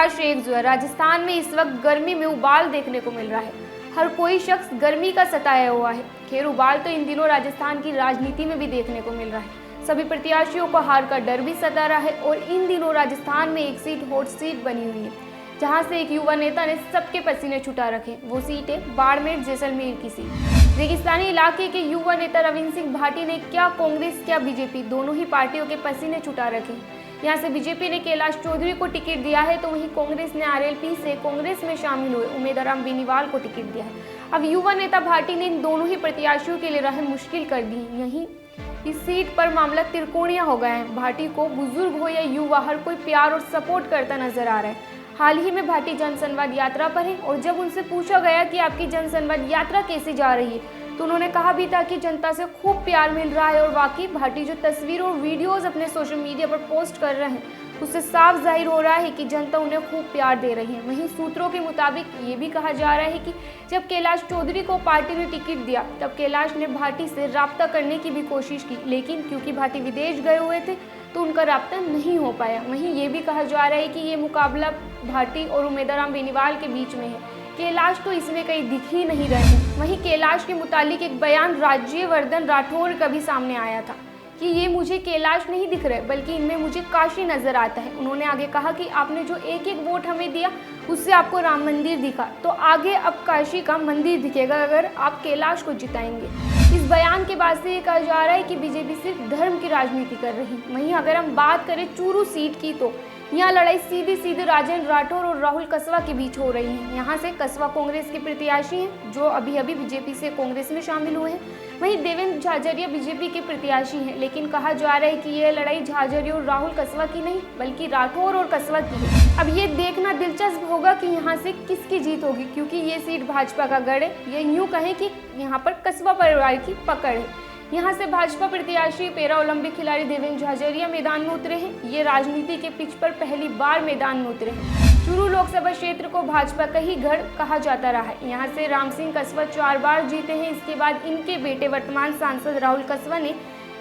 प्रत्याशी एक जो है, राजस्थान में इस वक्त गर्मी में उबाल देखने को मिल रहा है। हर कोई शख्स गर्मी का सताया हुआ है। खैर, उबाल तो इन दिनों राजस्थान की राजनीति में भी देखने को मिल रहा है। सभी प्रत्याशियों को हार का डर भी सता रहा है और इन दिनों राजस्थान में एक सीट हॉट सीट बनी हुई है, जहां से एक युवा नेता ने सबके पसीने छुटा रखे। वो सीट है बाड़मेर जैसलमेर की सीट। रेगिस्तानी इलाके के युवा नेता रविंद्र सिंह भाटी ने क्या कांग्रेस क्या बीजेपी दोनों ही पार्टियों के पसीने छुटा रखे। यहाँ से बीजेपी ने कैलाश चौधरी को टिकट दिया है, तो वहीं कांग्रेस ने आरएलपी से कांग्रेस में शामिल हुए उम्मीदवार बेनीवाल को टिकट दिया है। अब युवा नेता भाटी ने इन दोनों ही प्रत्याशियों के लिए राह मुश्किल कर दी। यहीं इस सीट पर मामला त्रिकोणीय हो गया है। भाटी को बुजुर्ग हो या युवा, हर कोई प्यार और सपोर्ट करता नजर आ रहा है। हाल ही में भाटी जनसंवाद यात्रा पर है और जब उनसे पूछा गया कि आपकी जनसंवाद यात्रा कैसी जा रही है, तो उन्होंने कहा भी था कि जनता से खूब प्यार मिल रहा है। और वाकई भाटी जो तस्वीर और वीडियोस अपने सोशल मीडिया पर पोस्ट कर रहे हैं, उससे साफ जाहिर हो रहा है कि जनता उन्हें खूब प्यार दे रही है। वहीं सूत्रों के मुताबिक ये भी कहा जा रहा है कि जब कैलाश चौधरी को पार्टी ने टिकट दिया, तब कैलाश ने भाटी से राब्ता करने की भी कोशिश की, लेकिन क्योंकि भाटी विदेश गए हुए थे तो उनका राब्ता नहीं हो पाया। वहीं ये भी कहा जा रहा है कि ये मुकाबला भाटी और उम्मीदवार बेनीवाल के बीच में है। कैलाश तो इसमें कहीं दिख ही नहीं रहे हैं। वहीं कैलाश के मुतालिक एक बयान राज्यवर्धन राठौर का भी सामने आया था कि ये मुझे कैलाश नहीं दिख रहे, बल्कि इनमें मुझे काशी नजर आता है। उन्होंने आगे कहा कि आपने जो एक एक वोट हमें दिया, उससे आपको राम मंदिर दिखा, तो आगे अब काशी का मंदिर दिखेगा अगर आप कैलाश को जिताएंगे। इस बयान के बाद से ये कहा जा रहा है कि बीजेपी सिर्फ धर्म की राजनीति कर रही है। वहीं अगर हम बात करें चूरू सीट की, तो यहाँ लड़ाई सीधे राजेंद्र राठौर और राहुल कसवा के बीच हो रही है। यहाँ से कसवा कांग्रेस के प्रत्याशी हैं, जो अभी बीजेपी से कांग्रेस में शामिल हुए हैं। वहीं देवेंद्र झाझरिया बीजेपी के प्रत्याशी हैं, लेकिन कहा जा रहा है कि यह लड़ाई झाझरिया और राहुल कसवा की नहीं, बल्कि राठौर और कसवा की है। अब ये देखना दिलचस्प होगा कि यहाँ से किसकी जीत होगी, क्योंकि ये सीट भाजपा का गढ़ है। ये यूँ कहें कि यहाँ पर कसवा परिवार की पकड़ है। यहाँ से भाजपा प्रत्याशी पैरा ओलंपिक खिलाड़ी देवेंद्र झाझरिया मैदान में उतरे हैं। ये राजनीति के पिच पर पहली बार मैदान में उतरे हैं। चूरू लोकसभा क्षेत्र को भाजपा का ही गढ़ कहा जाता रहा है। यहाँ से राम सिंह कसवा 4 बार जीते हैं। इसके बाद इनके बेटे वर्तमान सांसद राहुल कसवा ने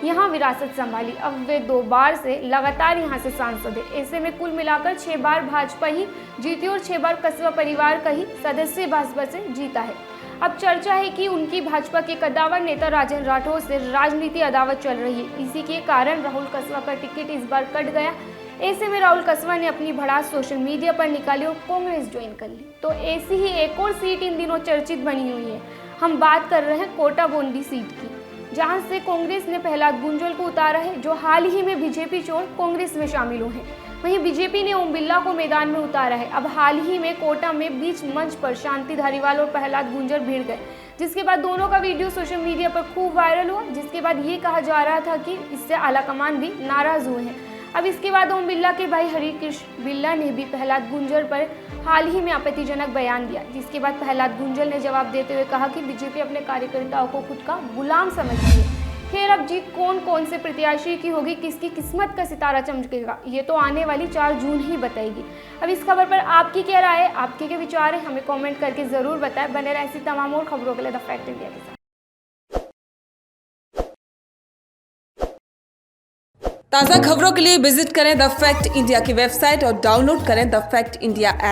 यहाँ विरासत संभाली। अब वे 2 बार से लगातार यहाँ से सांसद है। ऐसे में कुल मिलाकर 6 बार भाजपा ही जीती और 6 बार कसवा परिवार का ही सदस्य भाजपा से जीता है। अब चर्चा है कि उनकी भाजपा के कद्दावर नेता राजेंद्र राठौर से राजनीति अदावत चल रही है। इसी के कारण राहुल कसवा का टिकट इस बार कट गया। ऐसे में राहुल कसवा ने अपनी भड़ास सोशल मीडिया पर निकाली और कांग्रेस ज्वाइन कर ली। तो ऐसी ही एक और सीट इन दिनों चर्चित बनी हुई है। हम बात कर रहे हैं कोटा गोंडी सीट की, जहां से कांग्रेस ने प्रहलाद गुंजल को उतारा है, जो हाल ही में बीजेपी छोड़ कांग्रेस में शामिल हुए हैं। वहीं बीजेपी ने ओम बिरला को मैदान में उतारा है। अब हाल ही में कोटा में बीच मंच पर शांति धारीवाल और प्रहलाद गुंजल भिड़ गए, जिसके बाद दोनों का वीडियो सोशल मीडिया पर खूब वायरल हुआ। जिसके बाद ये कहा जा रहा था कि इससे आलाकमान भी नाराज हुए हैं। अब इसके बाद ओम बिरला के भाई हरिकृष्ण बिरला ने भी प्रहलाद गुंजल पर हाल ही में आपत्तिजनक बयान दिया, जिसके बाद प्रहलाद गुंजल ने जवाब देते हुए कहा कि बीजेपी अपने कार्यकर्ताओं को खुद का गुलाम समझती है। खैर, अब जीत कौन से प्रत्याशी की होगी, किसकी किस्मत का सितारा चमकेगा, ये तो आने वाली 4 जून ही बताएगी। अब इस खबर पर आपकी क्या राय है, आपके क्या विचार है, हमें कमेंट करके जरूर बताएं। बने रहे ऐसी तमाम और खबरों के लिए द फैक्ट इंडिया के साथ। ताज़ा खबरों के लिए विजिट करें द फैक्ट इंडिया की वेबसाइट और डाउनलोड करें द फैक्ट इंडिया ऐप।